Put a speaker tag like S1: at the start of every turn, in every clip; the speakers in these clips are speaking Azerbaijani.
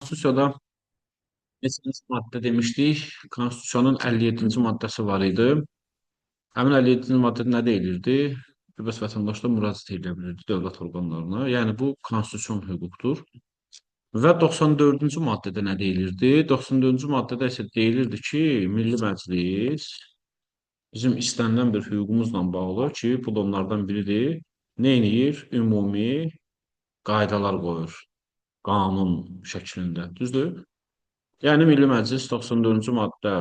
S1: Konstitusiyada neçənci maddə demişdik? Konstitusiyanın 57-ci maddəsi var idi. Həmin 57-ci maddədə nə deyilirdi? Bəs vətəndaşlar müraciət edə bilirdi dövlət orqanlarına. Yəni bu konstitusion hüquqdur. Və 94-cü maddədə nə deyilirdi? 94-cü maddədə isə deyilirdi ki, Milli Məclis bizim istənilən bir hüququmuzla bağlı ki, bu da onlardan biridir. Nə edir? Ümumi qaydalar qoyur. Qanun şəklində. Düzdür? Yəni Milli Məclis 94-cü maddə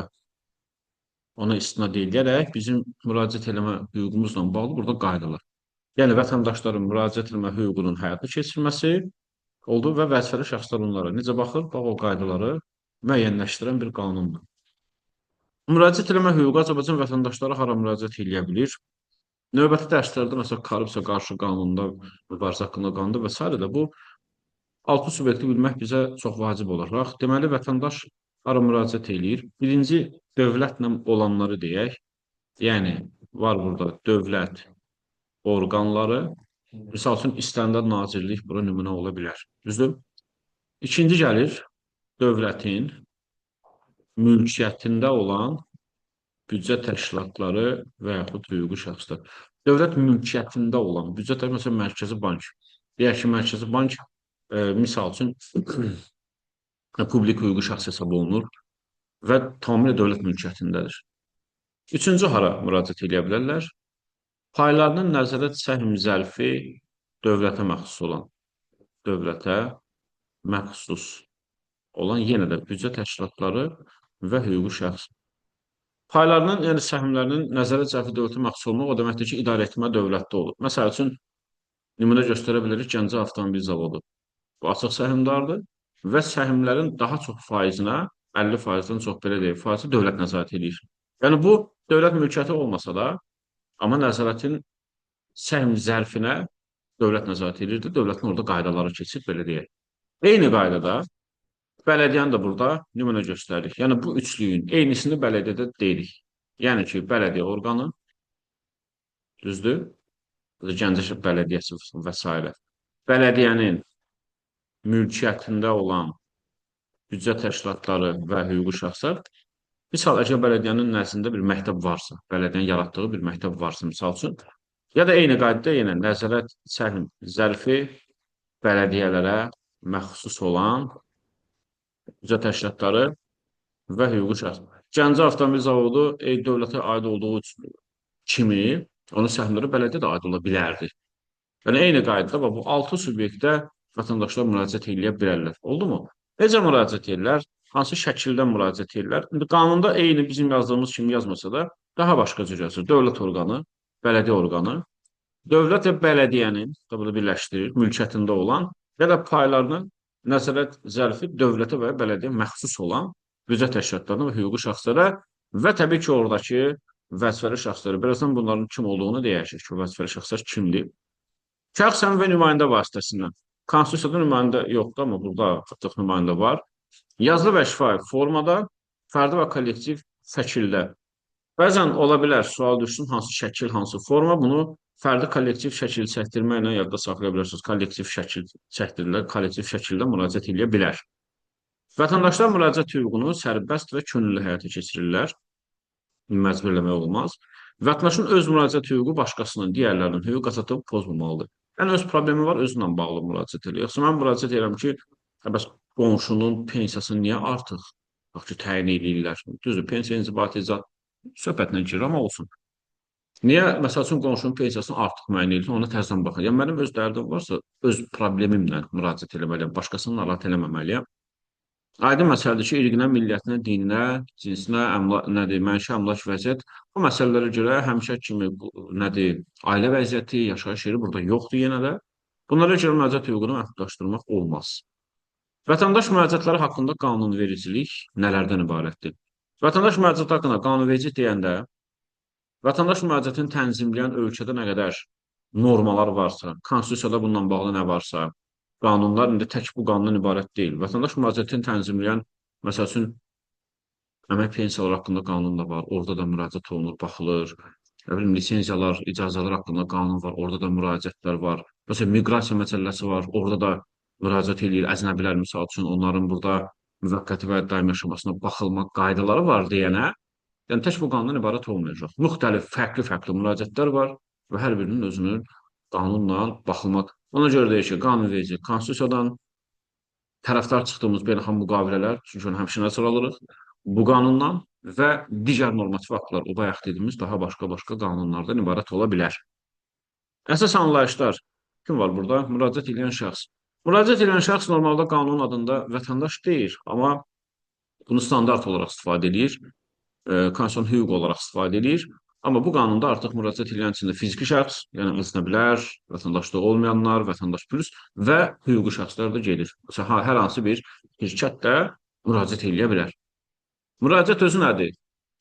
S1: ona istinad edərək bizim müraciət eləmə hüququmuzla bağlı burada qaydalar. Yəni vətəndaşların müraciət etmə hüququnun həyata keçirilməsi oldu və vəzifəli şəxslər onlara necə baxır? Bax o qaydaları müəyyənləşdirən bir qanundur. Müraciət etmə hüququ Azərbaycan vətəndaşları hara müraciət edə bilir? Növbəti dərslərdə məsələn korrupsiya qarşı qanununda, mübarizə haqqında qanunda və s. də bu altı subyekti bilmək bizə çox vacib olaraq. Deməli, vətəndaş hara müraciət eləyir? Birinci, dövlətlə olanları deyək. Yəni, var burada dövlət orqanları. Misal üçün, istənilən nazirlik bura nümunə ola bilər. Düzdür? İkinci gəlir, dövlətin mülkiyyətində olan büdcə təşkilatları və yaxud hüquqi şəxslər. Dövlət mülkiyyətində olan büdcə təşkilatları, məsələn, Mərkəzi Bank. Deyək ki, Mərkəzi Bank misal üçün publik hüquqi şəxs hesab olunur və tamamilə dövlət mülkiyyətindədir. Üçüncü hara müraciət edə bilərlər? Paylarının nəzarət səhm zərfi dövlətə məxsus olan yenə də büdcə təşkilatları və hüquqi şəxs. Paylarının, yəni səhmlərinin nəzarət zərfi dövlətə məxsus olmaq o deməkdir ki, idarə etmə dövlətdə olur. Məsəl üçün, nümunə göstərə bilirik Gəncə Avtomobil Zavodu. Bu açıq səhmdardır və səhmlərin daha çox faizinə, 50%-dən çox belə deyil, faizi dövlət nəzarət edir. Yəni bu dövlət mülkiyyəti olmasa da, amma nəzarətin səhm zərfinə dövlət nəzarət edirdi, dövlətin orada qaydaları keçir, belə deyək. Eyni qaydada bələdiyyəni də burada nümunə göstəririk. Yəni bu üçlüyün eynisini bələdiyyədə deyirik. Yəni ki, bələdiyyə orqanı, düzdür? Gəncə şəhər bələdiyyəsi və s. Bələdiyyənin mülkiyyətində olan büdcə təşkilatları və hüquqi şəxslər, misal, əgər bələdiyyənin nəzdində bir məktəb varsa, bələdiyyənin yaratdığı bir məktəb varsa, misal üçün, ya da eyni qaydada yenə nəzarət səhm zərfi bələdiyyələrə məxsus olan büdcə təşkilatları və hüquqi şəxslər. Gəncə Avtomobil Zavodu dövlətə aid olduğu kimi, onun səhmləri bələdiyyə də aid ola bilərdi. Yəni, eyni qaydada bu 6 subyektə vətəndaşlar müraciət edə bilərlər. Oldu mu? Necə müraciət edirlər? Hansı şəkildə müraciət edirlər? İndi qanunda eyni bizim yazdığımız kimi yazmasa da, daha başqa cür yazır. Dövlət orqanı, bələdiyyə orqanı, dövlət və bələdiyyənin, burada birləşdirir, mülkiyyətində olan ya da paylarının nəzarət zərfi dövlətə və bələdiyyə məxsus olan büdcə təşkilatlarına və hüquqi şəxslərə və təbii ki, oradakı vəzifəli şəxsləri. Birazdan bunların kim olduğunu deyəcək ki, vəzifəli şəxslər kimdir? Şəxsən və nümayəndə vasitəsilə. Konstitusiyada nümayəndə yoxdur, amma burada artıq nümayəndə var. Yazılı və şifahi formada, fərdi və kollektiv şəkildə. Bəzən ola bilər, sual düşsün, hansı şəkil, hansı forma, bunu fərdi kollektiv şəkil çəkdirməklə yadda saxlaya bilərsiniz. Kollektiv şəkil çəkdirirlər, kollektiv şəkildə müraciət edə bilər. Vətəndaşlar müraciət hüququnu sərbəst və könüllü həyata keçirirlər. Məcburləmək olmaz. Vətəndaşın öz müraciət hüququ başqasının, digərlərinin hüquq azadlığı pozmamalıdır. Yəni, öz problemi var, özünlə bağlı müraciət edir. Yoxsa mən müraciət edirəm ki, bəs qonşunun pensiyasını niyə artıq təyin edirlər? Düzdür, pensiya inzibati söhbətlə girir, amma olsun. Niyə, məsəl üçün, qonşunun pensiyasını artıq müəyyən edir, ona təzdən baxır. Yəni, mənim öz dərdim varsa, öz problemimlə müraciət eləməliyəm, başqasını narahat eləməməliyəm. Aydın məsələdir ki, irqinə, millətinə, dininə, cinsinə, mənşə, əmlak vəziyyət, bu məsələlərə görə həmişə kimi, ailə vəziyyəti, yaşayış yeri burada yoxdur yenə də. Bunlara görə müraciət hüququnu məhdudlaşdırmaq olmaz. Vətəndaş müraciətləri haqqında qanunvericilik nələrdən ibarətdir? Vətəndaş müraciəti haqqında qanunverici deyəndə, vətəndaş müraciətini tənzimləyən ölkədə nə qədər normalar varsa, konstitusiyada bununla bağlı nə varsa, qanunlar indi tək bu qanundan ibarət deyil. Vətəndaş müraciətini tənzimləyən, məsəl üçün, əmək pensiyaları haqqında qanun da var, orada da müraciət olunur, baxılır. Lisenziyalar, icazələr haqqında qanun var, orada da müraciətlər var. Məsələn, miqrasiya məsələsi var, orada da müraciət edir, əcnəbilər misal üçün onların burada müvəqqəti və ya daimi yaşamasına baxılmaq qaydaları var deyənə, yəni tək bu qanundan ibarət olmayacaq. Müxtəlif, fərqli-fərqli müraciətlər var və hər birinin özünün qanunla baxılmaq. Ona görə deyir ki, qanunverici konstitusiyadan tərəfdar çıxdığımız beynəlxalq müqavilələr, çünki onu həmişə nəzərə alırıq, bu qanundan və digər normativ aktlar, o bayaq dediyimiz daha başqa-başqa qanunlardan ibarət ola bilər. Əsas anlayışlar kim var burada? Müraciət edən şəxs. Müraciət edən şəxs normalda qanun adında vətəndaş deyil, amma bunu standart olaraq istifadə edir, konstitusion hüquq olaraq istifadə edir. Amma bu qanunda artıq müraciət edən içində fiziki şəxs, yəni əcnəbilər, vətəndaşlığı olmayanlar, vətəndaş plus və hüquqi şəxslər də gedir. Məsələn, hər hansı bir şirkət də müraciət edə bilər. Müraciət özü nədir?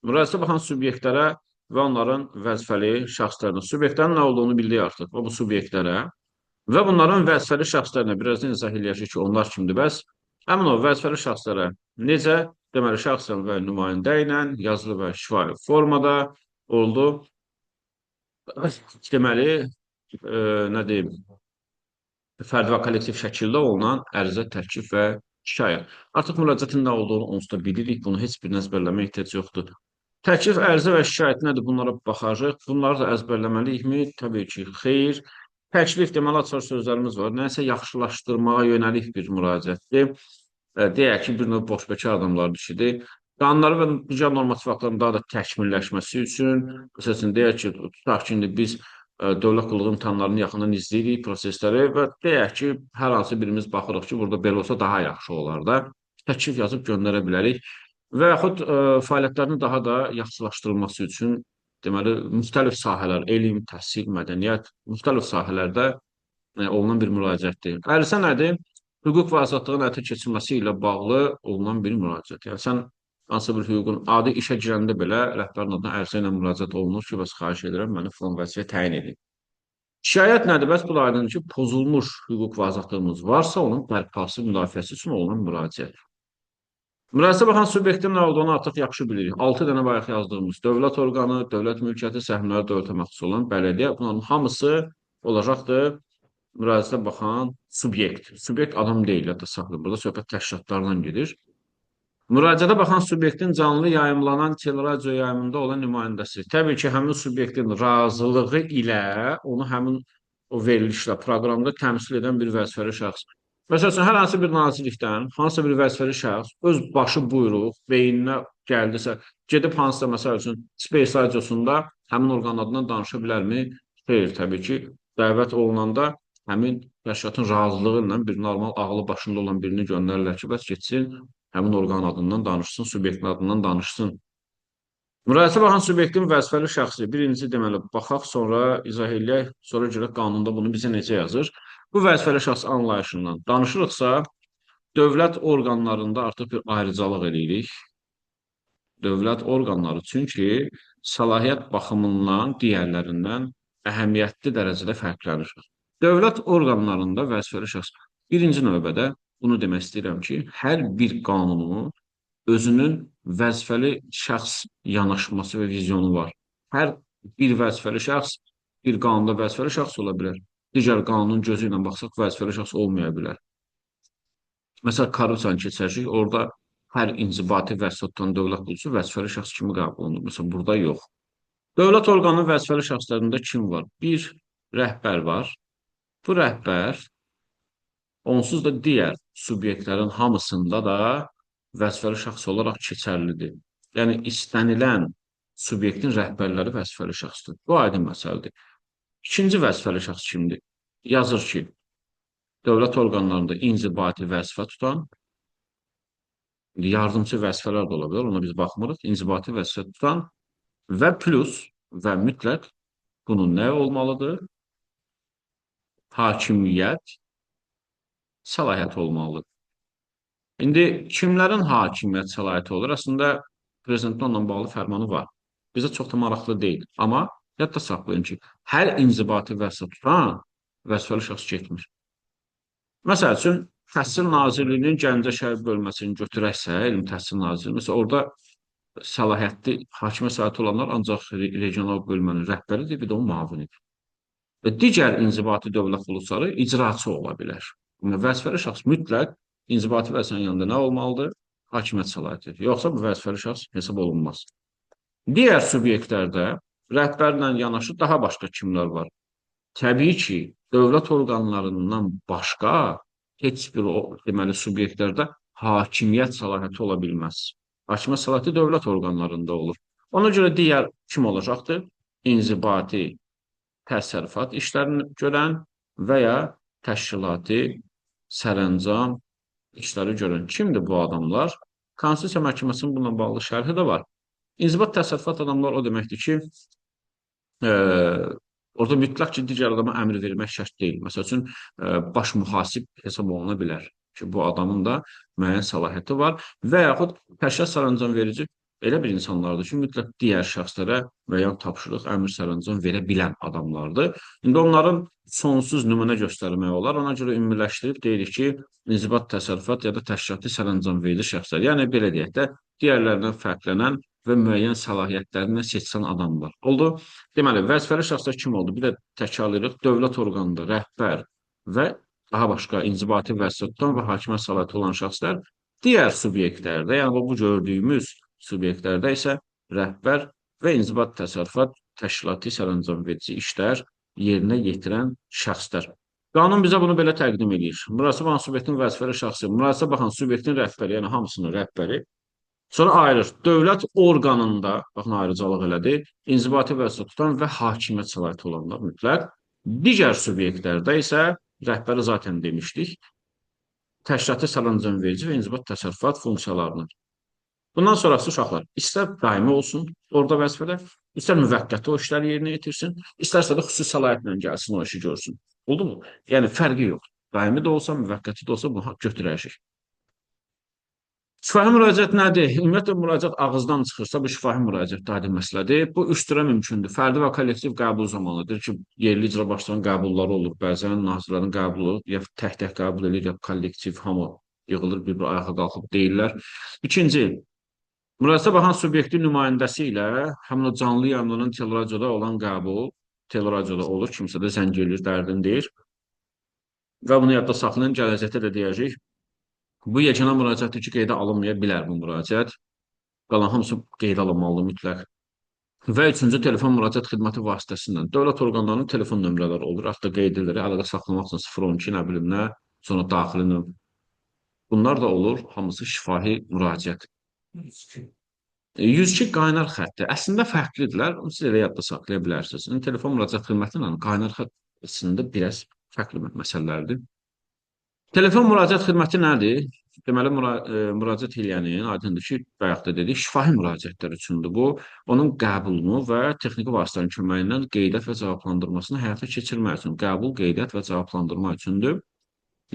S1: Müraciətə baxan subyektlərə və onların vəzifəli şəxslərinə, subyektlərin nə olduğunu bildik artıq və bu subyektlərə və bunların vəzifəli şəxslərinə birazdan izah eləyəcək ki, onlar kimdir bəs? Həmin o vəzifəli şəxslərə necə? Deməli, şəxsən və nümayəndə ilə yazılı və şifahi formada oldu. Deməli, nə deyim, fərdi və kollektiv şəkildə olunan ərizə, təklif və şikayət. Artıq müraciətin nə olduğunu onsuz da bilirik, bunu heç birini əzbərləməyə ehtiyac yoxdur. Təklif, ərizə və şikayət nədir? Bunlara baxacaq. Bunları da əzbərləməliyikmi? Təbii ki, xeyr. Təklif deməli açar sözlərimiz var. Nəsə yaxşılaşdırmağa yönəlik bir müraciətdir. Deyək ki, bir növ boşbekar adamlar işidir. Qanunları və digər normativ aktların daha da təkmilləşməsi üçün, məsələn, deyək ki, tutaq ki, indi biz dövlət qulluğu imtahanlarını yaxından izləyirik, prosesləri və deyək ki, hər hansı birimiz baxırıq ki, burada belə olsa daha yaxşı olar da. Təklif yazıb göndərə bilərik və yaxud fəaliyyətlərini daha da yaxşılaşdırılması üçün deməli, müxtəlif sahələr, elm, təhsil, mədəniyyət, müxtəlif sahələrdə olunan bir müraciətdir. Ərizə nədir? Hüquq və azadlığın həyata keçirilməsi ilə bağlı olunan bir müraciət. Yəni, sən hansı bir hüququn adi işə girəndə belə rəhbərin adına ərizə ilə müraciət olunur ki, bəs xahiş edirəm, məni filan vəzifəyə təyin edin. Şikayət nədir? Bəs bu da aydındır ki, pozulmuş hüquq və azadlığımız varsa, onun bərpası, müdafiəsi üçün olunan müraciət. Müraciətə baxan subyektin nə olduğunu artıq yaxşı bilirik. 6 dənə bayaq yazdığımız dövlət orqanı, dövlət mülkiyyəti, səhmləri dövlətə məxsus olan bələdiyyə, bunların hamısı olacaqdır müraciətə baxan subyekt. Subyekt adam deyil, yadda saxlayın. Burada söhbət təşkilatlardan gedir. Müraciətə baxan subyektin canlı yayımlanan teleradio yayımında olan nümayəndəsi. Təbii ki, həmin subyektin razılığı ilə onu həmin o verilişlə, proqramda təmsil edən bir vəzifəli şəxs. Məsəl üçün, hər hansı bir nazirlikdən, hansısa bir vəzifəli şəxs öz başı buyruq, beyninə gəldisə, gedib hansısa, məsəl üçün, Space radiosunda həmin orqanın adından danışa bilərmi? Xeyr, təbii ki, dəvət olunanda həmin təşkilatın razılığı ilə bir normal ağlı başında olan birini göndərirlər ki, bəs getsin, həmin orqanın adından danışsın, subyektin adından danışsın. Müraciətə baxan subyektin vəzifəli şəxsi. Birinci deməli, baxaq, sonra izah eləyək, sonra görək qanunda bunu bizə necə yazır. Bu vəzifəli şəxs anlayışından danışırıqsa, dövlət orqanlarında artıq bir ayrıcalıq eləyirik. Dövlət orqanları çünki səlahiyyət baxımından digərlərindən əhəmiyyətli dərəcədə fərqlənir. Dövlət orqanlarında vəzifəli şəxs birinci növbədə bunu demək istəyirəm ki, hər bir qanunu özünün vəzifəli şəxs yanaşması və vizyonu var. Hər bir vəzifəli şəxs bir qanunda vəzifəli şəxs ola bilər. Digər qanunun gözü ilə baxsaq vəzifəli şəxs olmaya bilər. Məsələn, korrupsiyanı keçəcək, orada hər inzibati vəzifə tutan dövlət qullusu vəzifəli şəxs kimi qəbul olunur. Məsələn, burada yox. Dövlət orqanının vəzifəli şəxslərində kim var? Bir rəhbər var. Bu rəhbər onsuz da digər subyektlərin hamısında da vəzifəli şəxs olaraq keçərlidir. Yəni, istənilən subyektin rəhbərləri vəzifəli şəxsdir. Bu aydın məsələdir. İkinci vəzifəli şəxs kimdir? Yazır ki, dövlət orqanlarında inzibati vəzifə tutan, yardımcı vəzifələr də ola bilər, ona biz baxmırıq, inzibati vəzifə tutan və plus və mütləq bunun nə olmalıdır? Hakimiyyət, səlahiyyət olmalıdır. İndi kimlərin hakimiyyət səlahiyyəti olur? Əslində, prezidentin onunla bağlı fərmanı var. Bizə çox da maraqlı deyil. Amma yadda saxlayın ki, hər inzibati vəzifə tutan vəzifəli şəxs getmir. Məsəl üçün, Təhsil Nazirliyinin Gəncə şəhər bölməsini götürəksə, Elm Təhsil Nazirliyi, məsələn, orada səlahiyyətli, hakimiyyət səlahiyyəti olanlar ancaq regional bölmənin rəhbəridir, bir də onun müavinidir. Və digər inzibati dövlət qulluqları icraçı ola bilər. Vəzifəli şəxs mütləq inzibati vəzifənin yanında nə olmalıdır? Hakimiyyət səlahiyyəti. Yoxsa bu vəzifəli şəxs hesab olunmaz. Digər subyektlərdə rəhbərlə yanaşı daha başqa kimlər var? Təbii ki, dövlət orqanlarından başqa heç bir deməli subyektlərdə hakimiyyət səlahiyyəti ola bilməz. Hakimiyyət səlahiyyəti dövlət orqanlarında olur. Ona görə digər kim olacaqdır? İnzibati təsərrüfat işlərini görən və ya təşkilati sərəncam işləri görən kimdir bu adamlar? Konstitusiya Məhkəməsinin bununla bağlı şərhi də var. İnzibat təsərrüfat adamlar o deməkdir ki, orada mütləq ki, digər adama əmr vermək şərt deyil. Məsəl üçün, baş mühasib hesab oluna bilər ki, bu adamın da müəyyən səlahiyyəti var və yaxud təşkilat sərəncam verici elə bir insanlardır ki, mütləq digər şəxslərə müəyyən tapşırıq, əmr sərəncam verə bilən adamlardır. İndi onların sonsuz nümunə göstərmək olar. Ona görə ümumiləşdirib deyirik ki, inzibat təsərrüfat ya da təşkilatı sərəncam verici şəxslər. Yəni, belə deyək də, digərlərindən fərqlənən və müəyyən səlahiyyətlərini seçən adamlar. Oldu. Deməli, vəzifəli şəxslər kim oldu? Bir də təkrarlayırıq. Dövlət orqanında rəhbər və daha başqa inzibati vəzifə tutan və hakimiyyət səlahiyyəti olan şəxslər digər subyektlərdə, yəni bu gördüyümüz subyektlərdə isə rəhbər və inzibat təsərrüfat təşkilati sərəncam verici işlər yerinə yetirən şəxslər. Qanun bizə bunu belə təqdim edir. Müraciətə baxan subyektin vəzifəli şəxsi, müraciətə baxan subyektin rəhbəri, yəni hamısının rəhbəri. Sonra ayırır. Dövlət orqanında, baxın ayrıcalıq elədi, inzibati vəzifə tutan və hakimiyyət səlahiyyəti olanlar mütləq. Digər subyektlərdə isə rəhbəri zaten demişdik, təşkilatı sərəncam verici və inzibat təsərrüfat funksiyalarını. Bundan sonrası uşaqlar, istər daimi olsun orada vəzifələr, istər müvəqqəti o işləri yerinə yetirsin, istərsə də xüsusi səlahiyyətlə gəlsin o işi görsün. Oldu mu? Yəni, fərqi yox. Daimi də olsa, müvəqqəti də olsa bunu götürəcək. Şifahi müraciət nədir? Ümumiyyətlə, müraciət ağızdan çıxırsa, bu şifahi müraciət adi məsələdir. Bu üç türə mümkündür. Fərdi və kollektiv qəbul zamanıdır ki, yerli icra başçılarının qəbulları olur. Bəzən nazirlərin qəbulu ya tək-tək qəbul edir, ya kollektiv hamı yığılır, bir-bir ayağa qalxıb deyirlər. İkinci, müraciətə baxan subyektin nümayəndəsi ilə həmin o canlı yayımlanan teleradioda olan qəbul, teleradioda olur, kimsə də zəng edir, dərdini deyir. Və bunu yadda saxlayın, gələcəkdə də deyəcək. Bu yeganə müraciətdir ki, qeydə alınmaya bilər bu müraciət. Qalan hamısı qeydə alınmalıdır mütləq. Və üçüncü, telefon müraciət xidməti vasitəsilə. Dövlət orqanlarının telefon nömrələri olur, hətta qeyd edilir, əlaqə saxlamaq üçün 012, nə bilim nə, sonra daxili nömrə. Bunlar da olur, hamısı şifahi müraciət. 102 qaynar xətti. Əslində fərqlidirlər, siz elə yadda saxlaya bilərsiniz. Telefon müraciət xidməti ilə qaynar xətt əslində biraz fərqli məsələlərdir. Telefon müraciət xidməti nədir? Deməli, müraciət eləyənin, aydındır ki, bayaq da dedik, şifahi müraciətlər üçündür bu. Onun qəbulunu və texniki vasitələrin köməyi ilə qeydiyyat və cavablandırmasını həyata keçirmək üçün. Qəbul, qeydiyyat və cavablandırma üçündür.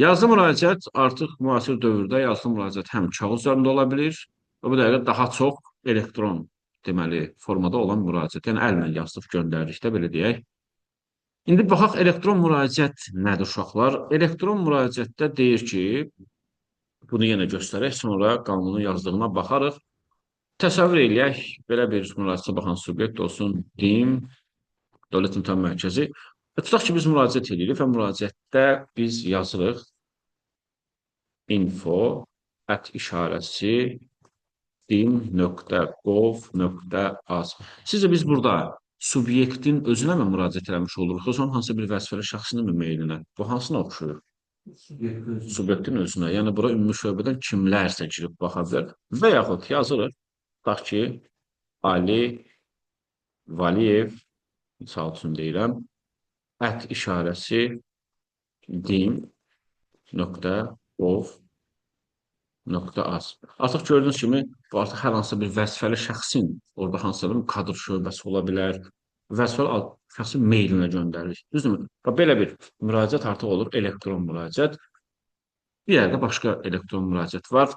S1: Yazılı müraciət artıq müasir dövrdə yazılı müraciət həm kağız üzərində ola bilir və bu dəqiqə daha çox elektron deməli formada olan müraciət. Yəni, əllə yazılıb göndəririk də, belə deyək. İndi baxaq, elektron müraciət nədir uşaqlar? Elektron müraciətdə deyir ki, bunu yenə göstərək, sonra qanunun yazdığına baxarıq. Təsəvvür eləyək, belə bir müraciətə baxan subyekt olsun, DİM, Dövlət İmtahan Mərkəzi. Tutaq ki, biz müraciət edirik və müraciətdə biz yazırıq info @ dim.gov.az. Sizcə biz burada subyektin özünə mi müraciət eləmiş oluruq, o zaman hansısa bir vəzifəli şəxsinin mi meylinə? Bu hansına oxşuyur? Subyektin özünə. Yəni, bura ümumi şöbədən kimlərsə girib baxa bilər. Və yaxud yazırıq, tutaq ki, Ali Valiyev, misal üçün deyirəm, @dim.gov.az. Artıq gördüyünüz kimi, bu artıq hər hansısa bir vəzifəli şəxsin, orada hansısa bir kadr şöbəsi ola bilər, vəzifəli şəxsin meylinə göndəririk. Düzdürmü? Belə bir müraciət artıq olur, elektron müraciət. Bir yerde başqa elektron müraciət var.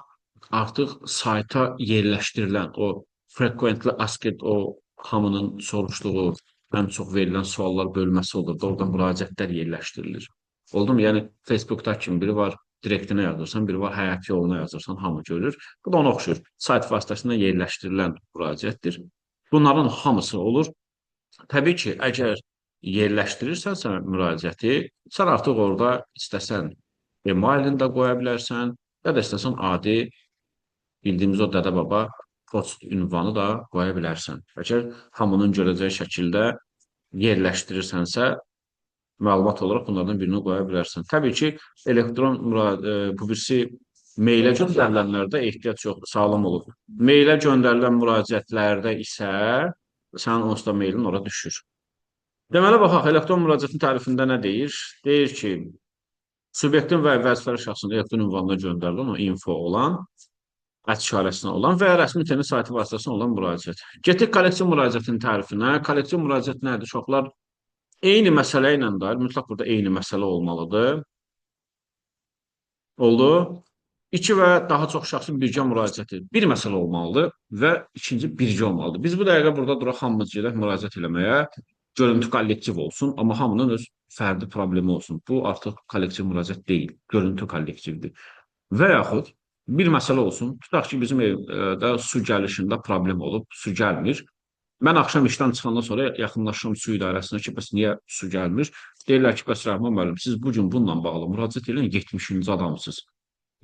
S1: Artıq sayta yerləşdirilən o frequently asked, o hamının soruşduğu, ən çox verilən suallar bölməsi olur. Oradan müraciətlər yerləşdirilir. Oldu mu? Yəni, Facebookda kimi biri var, direktinə yazırsan, biri var, həyat yoluna yazırsan, hamı görür. Bu da ona oxşur. Sayt vasitəsilə yerləşdirilən müraciətdir. Bunların hamısı olur. Təbii ki, əgər yerləşdirirsənsə müraciəti, sən artıq orada istəsən emailini də qoya bilərsən, ya da istəsən adi bildiyimiz o dədə baba poçt ünvanı da qoya bilərsən. Əgər hamının görəcəyi şəkildə yerləşdirirsənsə, məlumat olaraq bunlardan birini qoya bilərsən. Təbii ki, elektron bu birisi meylə göndərilənlərdə ehtiyac yoxdur, sağlam olur. Meylə göndərilən müraciətlərdə isə sənin onsuz da meylin ora düşür. Deməli, baxaq, elektron müraciətin tərifində nə deyir? Deyir ki, subyektin və vəzifəli şəxsin elektron ünvanına göndərilən o info olan, işarəsinə olan və ya rəsmi internet saytı vasitəsilə olan müraciət. Getdik kollektiv müraciətin tərifinə. Kollektiv müraciət nədir? Çoxlar eyni məsələ ilə dair, mütləq burada eyni məsələ olmalıdır. Oldu. İki və daha çox şəxsin birgə müraciəti bir məsələ olmalıdır və ikinci birgə olmalıdır. Biz bu dəqiqə burada duraq hamımız gedək müraciət eləməyə. Görüntü kollektiv olsun, amma hamının öz fərdi problemi olsun. Bu artıq kollektiv müraciət deyil, görüntü kollektivdir. Və yaxud bir məsələ olsun, tutaq ki, bizim evdə su gəlişində problem olub, su gəlmir. Mən axşam işdən çıxandan sonra yaxınlaşıram su idarəsinə ki, bəs niyə su gəlmir? Deyirlər ki, bəs Rəhman müəllim, siz bu gün bununla bağlı müraciət edin, 70-ci adamsınız.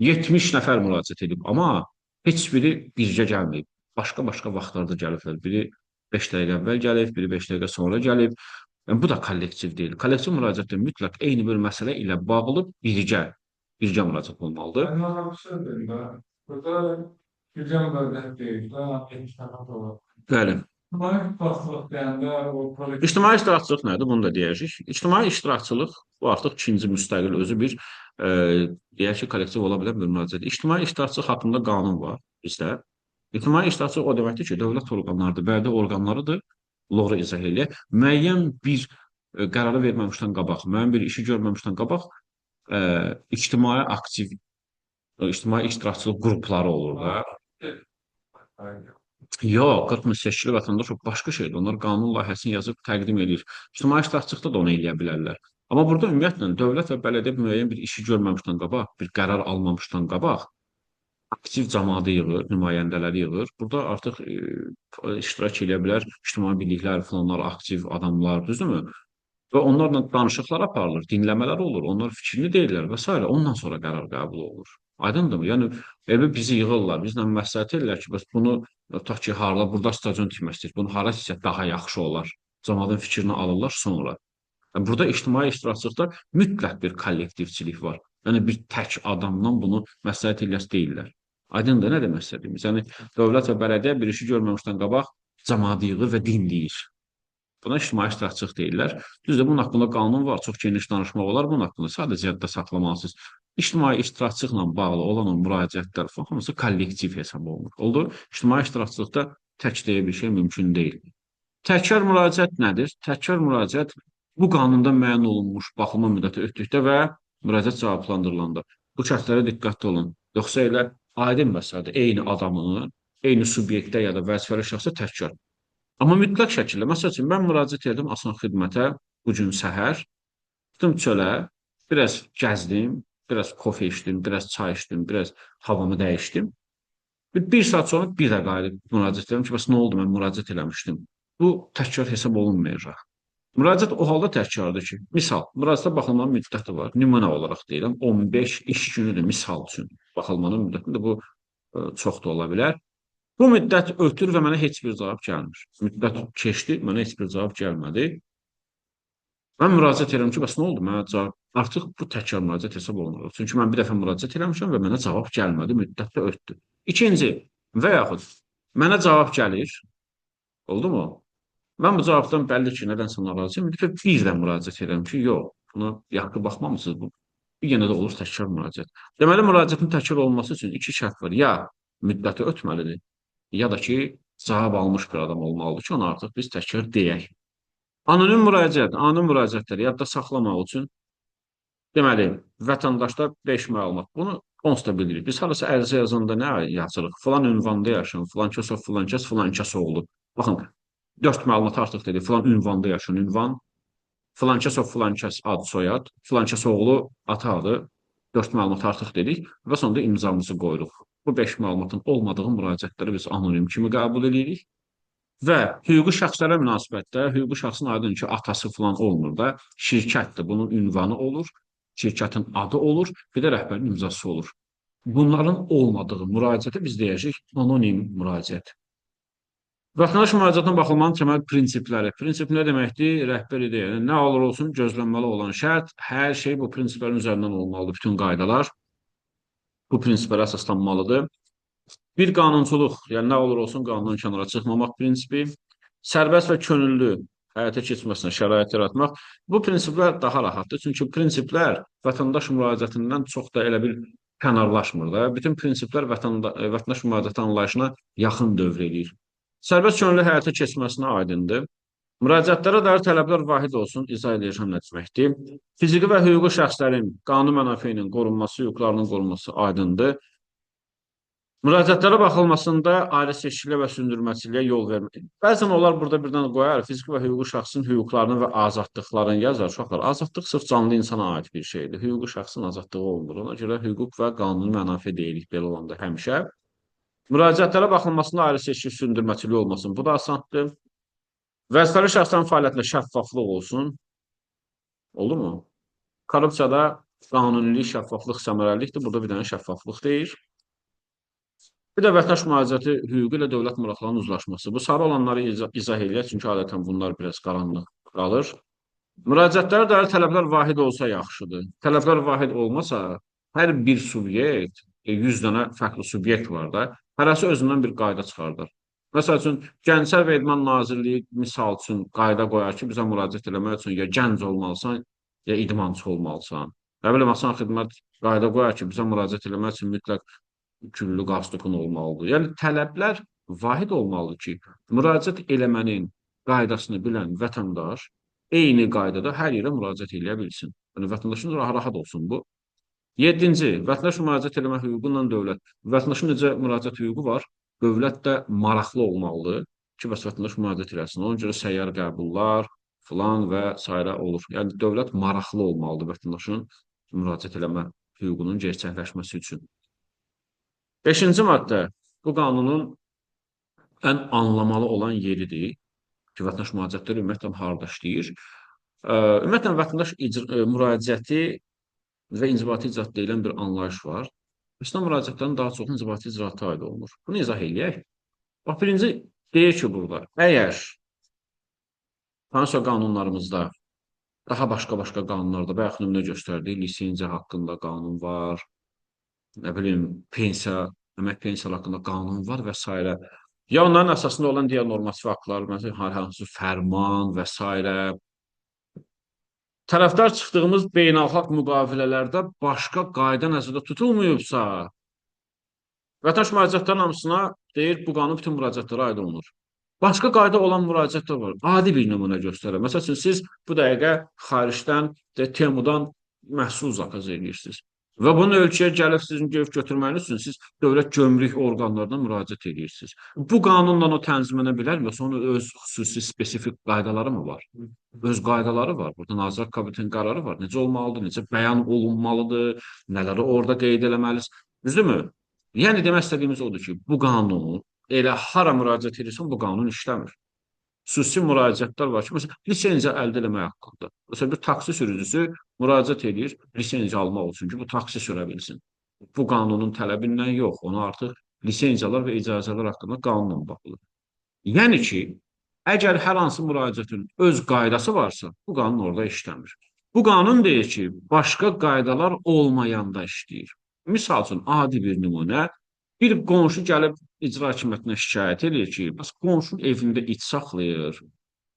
S1: 70 nəfər müraciət edib, amma heç biri birgə gəlməyib. Başqa-başqa vaxtlarda gəliblər. Biri 5 dəqiqə əvvəl gəlib, biri 5 dəqiqə sonra gəlib. Yəni, bu da kollektiv deyil. Kollektiv müraciətdə mütləq eyni bir məsələ ilə bağlı birgə müraciət olmalıdır.
S2: Burada birgə müraciət deyil,
S1: Bəli.
S2: İctimai iştirakçılıq deyəndə o kollektiv
S1: İctimai iştirakçılıq nədir? Bunu da deyəcəyik. İctimai iştirakçılıq bu artıq ikinci müstəqil özü bir deyək ki, kollektiv ola bilən bir müraciət. İctimai iştirakçılıq haqqında qanun var bizdə. İctimai iştirakçılıq o deməkdir ki, dövlət orqanlarıdır, bələdiyyə orqanlarıdır. Loğru izah eləyək. Müəyyən bir qərarı verməmişdən qabaq, müəyyən bir işi görməmişdən qabaq ictimai aktiv, ictimai iştirakçılıq qrupları olur da. Yox, 40 min seçkili vətəndaş o başqa şeydir. Onlar qanun layihəsini yazıb təqdim edir. İctimai iştirakçılıqda da onu eləyə bilərlər. Amma burada ümumiyyətlə dövlət və bələdiyyə müəyyən bir işi görməmişdən qabaq, bir qərar almamışdan qabaq aktiv cəmaatı yığır, nümayəndələri yığır. Burada artıq iştirak edə bilər ictimai birliklər, falanlar, aktiv adamlar, düzdürmü? Və onlarla danışıqlar aparılır, dinləmələr olur, onlar fikrini deyirlər və s. Ondan sonra qərar qəbul olunur. Aydındırmı? Yəni elə bizi yığırlar, bizlə məsləhət edirlər ki, bəs bunu tutaq ki, harla burada stadion tikmək istəyir, bunu hara isə daha yaxşı olar. Cəmaatın fikrini alırlar sonra. Yəni, burada ictimai iştirakçılıqda mütləq bir kollektivçilik var. Yəni bir tək adamdan bunu məsləhət eləs deyirlər. Aydındır, nə demək istədiyimiz? Yəni dövlət və bələdiyyə bir işi görməmişdən qabaq cəmaatı yığır və dinləyir. Buna ictimai iştirakçılıq deyirlər. Düzdür, bunun haqqında qanun var, çox geniş danışmaq olar bunun haqqında. Sadəcə yadda saxlamalısınız. İctimai iştirakçılıqla bağlı olan o müraciətlər falan hamısı kollektiv hesab olunur. Oldu? İctimai iştirakçılıqda tək deyə bir şey mümkün deyil. Təkrar müraciət nədir? Təkrar müraciət bu qanunda müəyyən olunmuş baxılma müddəti ötdükdə və müraciət cavablandırılanda. Bu şərtlərə diqqətli olun. Yoxsa elə aydın məsələdir, eyni adamı, eyni subyektə ya da vəzifəli şəxsə təkrar. Amma mütləq şəkildə, məsəl üçün, mən müraciət edim Asan Xidmətə bu gün səhər, çıxdım çölə, biraz gəzdim, biraz kofe içdim, biraz çay içdim, biraz havamı dəyişdim. Bir saat sonra bir də qayıdıb müraciət edirəm ki, bəs nə oldu, mən müraciət eləmişdim. Bu təkrar hesab olunmayacaq. Müraciət o halda təkrardır ki, misal, müraciətə baxılmanın müddəti var. Nümunə olaraq deyirəm, 15 iş günüdür misal üçün. Baxılmanın müddətində bu çox da ola bilər. Bu müddət ötür və mənə heç bir cavab gəlmir. Müddət keçdi, mənə heç bir cavab gəlmədi. Mən müraciət edirəm ki, bəs nə oldu? Mənə cavab artıq bu təkrar müraciət hesab olunur. Çünki mən bir dəfə müraciət eləmişəm və mənə cavab gəlmədi, müddət də ötdü. İkinci və yaxud mənə cavab gəlir, oldu mu? Mən bu cavabdan bəlli ki, nədənsə narazıyam. Bir də müraciət edirəm ki, yox, buna yaxşı baxmamısınız bu. Bir yenə də olur təkrar müraciət. Deməli, müraciətin təkrar olması üçün iki şərt var. Ya müddəti ötməlidir, ya da ki, cavab almış bir adam olmalıdır ki, onu artıq biz təkrar deyək. Anonim müraciətləri yadda saxlamaq üçün deməli, vətəndaşda 5 məlumat. Bunu onsuz da bilirik. Biz harasa ərizə yazanda nə yazırıq? Filan ünvanda yaşayın, filan kəs, filan kəs, filan kəs oğlu. Baxın, 4 məlumat artıq dedik. Filan ünvanda yaşayın, ünvan. Filan kəs ad, soyad. Filan kəs oğlu ata adı. 4 məlumat artıq dedik və sonunda imzamızı qoyuruq. Bu 5 məlumatın olmadığı müraciətləri biz anonim kimi qəbul edirik. Və hüquqi şəxslərə münasibətdə hüquqi şəxsin aydın ki, atası filan olmur da, şirkətdir, bunun ünvanı olur. şirkətin adı olur, bir də rəhbərin imzası olur. Bunların olmadığı müraciətə biz deyəcəyik anonim müraciət. Vətəndaş müraciətına baxılmanın təməl prinsipləri. Prinsip nə deməkdir? Rəhbər ideya. Yəni, nə olur olsun gözlənməli olan şərt, hər şey bu prinsiplərin üzərindən olmalıdır. Bütün qaydalar bu prinsiplərə əsaslanmalıdır. Bir qanunçuluq, yəni nə olur olsun qanundan kənara çıxmamaq prinsipi, sərbəst və könüllü həyata keçməsinə şərait yaratmaq. Bu prinsiplər daha rahatdır. Çünki prinsiplər vətəndaş müraciətindən çox da elə bir kənarlaşmır da. Bütün prinsiplər vətəndaş müraciəti anlayışına yaxın dövr eləyir. Sərbəst könüllü həyata keçməsinə aydındır. Müraciətlərə dair tələblər vahid olsun, izah edəcəm nə deməkdir. Fiziki və hüquqi şəxslərin qanun mənafeyinin qorunması, hüquqlarının qorunması aydındır. Müraciətlərə baxılmasında ayrı seçkiliyə və sündürməçiliyə yol vermək. Bəzən onlar burada birdən qoyar, fiziki və hüquqi şəxsin hüquqlarını və azadlıqlarını yazar. Uşaqlar, azadlıq sırf canlı insana aid bir şeydir. Hüquqi şəxsin azadlığı olmur. Ona görə hüquq və qanuni mənafe deyilik belə olanda həmişə. Müraciətlərə baxılmasında ayrı seçki sündürməçiliyi olmasın. Bu da asandır. Vəzifəli şəxslərin fəaliyyətində şəffaflıq olsun. Olur mu? Korrupsiyada qanunilik, şəffaflıq, səmərəlilikdir. Burada bir dənə şəffaflıq deyir. Bir də vətəndaş müraciəti hüququ ilə dövlət maraqlarının uzlaşması. Bu sarı olanları izah eləyək, çünki adətən bunlar biraz qaranlıq qalır. Müraciətlərə dair tələblər vahid olsa yaxşıdır. Tələblər vahid olmasa, hər bir subyekt, 100 dənə fərqli subyekt var da, hərəsi özündən bir qayda çıxardar. Məsəl üçün, Gənclər və İdman Nazirliyi misal üçün qayda qoyar ki, bizə müraciət eləmək üçün ya gənc olmalısan, ya idmançı olmalısan. Nə bilim, Asan Xidmət qayda qoyar ki, bizə müraciət eləmək üçün mütləq güllü qastukun olmalıdır. Yəni, tələblər vahid olmalıdır ki, müraciət eləmənin qaydasını bilən vətəndaş eyni qaydada hər yerə müraciət eləyə bilsin. Yəni, vətəndaşın rahat olsun bu. 7-ci, vətəndaş müraciət eləmə hüququ ilə dövlət. Vətəndaşın necə müraciət hüququ var? Dövlət də maraqlı olmalıdır ki, bəs vətəndaş müraciət eləsin. Ona görə səyyar qəbullar filan və s. olur. Yəni, dövlət maraqlı olmalıdır vətəndaşın müraciət eləmə hüququnun gerçəkləşməsi üçün. 5-ci maddə bu qanunun ən anlamalı olan yeridir ki, vətəndaş müraciətləri ümumiyyətlə harda işləyir. Ümumiyyətlə, vətəndaş müraciəti və inzibati icraat deyilən bir anlayış var. Üstədən müraciətlərin daha çox inzibati icraata aid olunur. Bunu izah eləyək. Bax, birinci deyir ki, burada, əgər hansısa qanunlarımızda, daha başqa-başqa qanunlarda, bayaq nümunə göstərdik, lisenziya haqqında qanun var, nə bilim, pensiya, əmək pensiyaları haqqında qanun var və s. Ya onların əsasında olan digər normativ aktlar, məsələn, hər hansı fərman və s. Tərəfdar çıxdığımız beynəlxalq müqavilələrdə başqa qayda nəzərdə tutulmayıbsa, vətəndaş müraciətlərin hamısına deyir, bu qanun bütün müraciətlərə aid olunur. Başqa qayda olan müraciətlər var. Adi bir nümunə göstərir. Məsəl üçün, siz bu dəqiqə xaricdən, Temudan məhsul zakaz edirsiniz. Və bunun ölçüyə gəlib sizin götürməyiniz üçün siz dövlət gömrük orqanlarına müraciət edirsiniz. Bu qanunla o tənzimlənə bilər mi? Yoxsa onun öz xüsusi, spesifik qaydaları mı var? Öz qaydaları var. Burada Nazirlər Kabinetinin qərarı var. Necə olmalıdır, necə bəyan olunmalıdır, nələri orada qeyd eləməlisiniz. Düzdürmü? Yəni, demək istədiyimiz odur ki, bu qanun elə hara müraciət edirsən, bu qanun işləmir. Xüsusi müraciətlər var ki, məsələn, lisenziya əldə eləmək haqqında. Məsələn, bir taksi sürücüsü müraciət edir lisenziya almaq üçün ki, bu taksi sürə bilsin. Bu qanunun tələbindən yox, ona artıq lisenziyalar və icazələr haqqında qanunla baxılır. Yəni ki, əgər hər hansı müraciətin öz qaydası varsa, bu qanun orada işləmir. Bu qanun deyir ki, başqa qaydalar olmayanda işləyir. Misal üçün, adi bir nümunə, bir qonşu gəlib icra hakimiyyətinə şikayət edir ki, bəs qonşunun evində it saxlayır.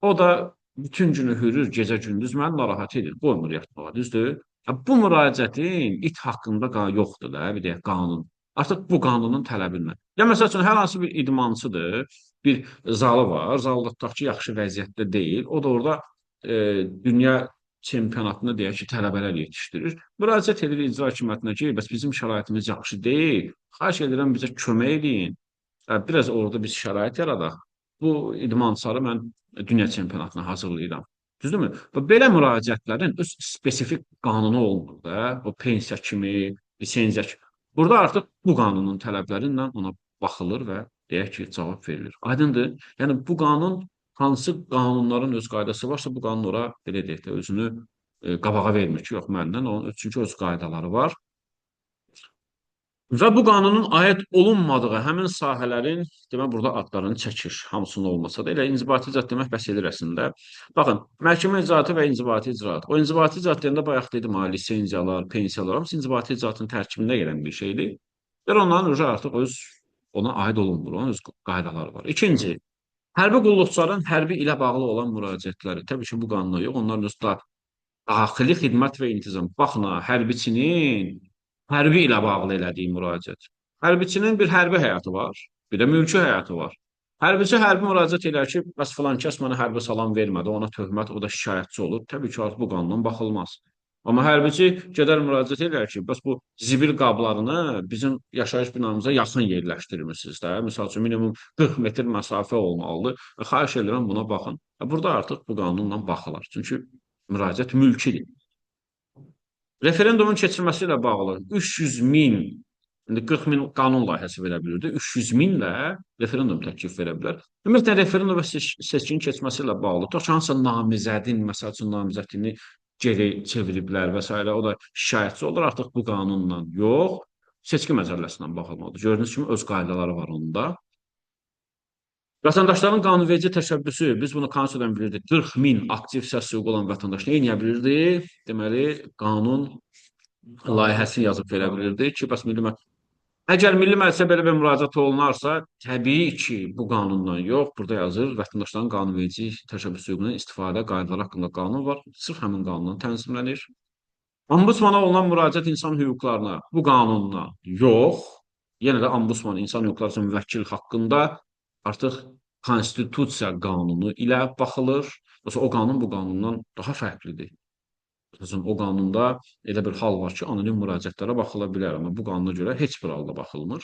S1: O da bütün günü hürür, gecə-gündüz məni narahat edir, qoymur yatmağa, düzdür? Bu müraciətin it haqqında yoxdur da, bir deyək, qanun. Artıq bu qanunun tələbindən. Ya, məsəl üçün, hər hansı bir idmançıdır, bir zalı var, zalda tutaq ki, yaxşı vəziyyətdə deyil. O da orada dünya çempionatında deyək ki, tələbələr yetişdirir. Müraciət edir icra hakimiyyətinə ki, bəs bizim şəraitimiz yaxşı deyil, xahiş edirəm bizə kömək edin. Biraz orada biz şərait yaradaq. Bu idmançıları mən dünya çempionatına hazırlayıram. Düzdürmü? Belə müraciətlərin öz spesifik qanunu olmur da, o pensiya kimi, lisenziya kimi. Burada artıq bu qanunun tələbləri ilə ona baxılır və deyək ki, cavab verilir. Aydındır? Yəni, bu qanun hansı qanunların öz qaydası varsa, bu qanun ora belə deyək də, özünü qabağa vermir ki, yox məndən, onun çünki öz qaydaları var. Və bu qanunun aid olunmadığı həmin sahələrin demək burada adlarını çəkir. Hamısının olmasa da elə inzibati icraat demək bəs edir əslində. Baxın, məhkəmə icraatı və inzibati icraat. O inzibati icraat deyəndə bayaq dedim ha, lisenziyalar, pensiyalar hamısı inzibati icraatın tərkibində gələn bir şeydir. Və onların artıq öz ona aid olunmur, onun öz qaydaları var. İkinci, hərbi qulluqçuların hərbi ilə bağlı olan müraciətləri. Təbii ki, bu qanuna yox, onların öz daxili xidmət və intizam. Baxın ha, hərbiçinin hərbi ilə bağlı elədiyi müraciət. Hərbiçinin bir hərbi həyatı var, bir də mülki həyatı var. Hərbiçi hərbi müraciət edir ki, bəs filan kəs mənə hərbi salam vermədi, ona töhmət, o da şikayətçi olur. Təbii ki, artıq bu qanundan baxılmaz. Amma hərbiçi gedər müraciət edir ki, bəs bu zibil qablarını bizim yaşayış binamıza yaxın yerləşdirmişsiniz də. Məsəl üçün minimum 40 metr məsafə olmalıdır. Xahiş edirəm buna baxın. Burada artıq bu qanunla baxılar. Çünki müraciət mülkidir. Referendumun keçirilməsi ilə bağlı 300 min, indi 40 min qanun layihəsi verə bilirdi, 300 minlə referendum təklif verə bilər. Ümumiyyətlə, referendum və seçkinin keçməsi ilə bağlı, tutaq ki, hansısa namizədin, məsəl üçün, namizədliyini geri çeviriblər və s. O da şikayətçi olur, artıq bu qanunla yox, seçki məcəlləsindən baxılmalıdır. Gördüyünüz kimi öz qaydaları var onda. Vətəndaşların qanunverici təşəbbüsü, biz bunu konstitusiyadan bilirdik, 40 min aktiv səs hüququ olan vətəndaş nə edə bilirdi? Deməli, qanun layihəsi yazıb verə bilirdi ki, bəs əgər Milli Məclisə belə bir müraciət olunarsa, təbii ki, bu qanundan yox, burada yazır, vətəndaşların qanunverici təşəbbüs hüququndan istifadə qaydaları haqqında qanun var, sırf həmin qanundan tənzimlənir. Ombudsmana olunan müraciət insan hüquqlarına bu qanunla yox, yenə də ombudsman insan hüquqları üçün müvəkkil haqqında artıq konstitusiya qanunu ilə baxılır. Məsələn, o qanun bu qanundan daha fərqlidir. Məsələn, o qanunda elə bir hal var ki, anonim müraciətlərə baxıla bilər, amma bu qanuna görə heç bir halda baxılmır.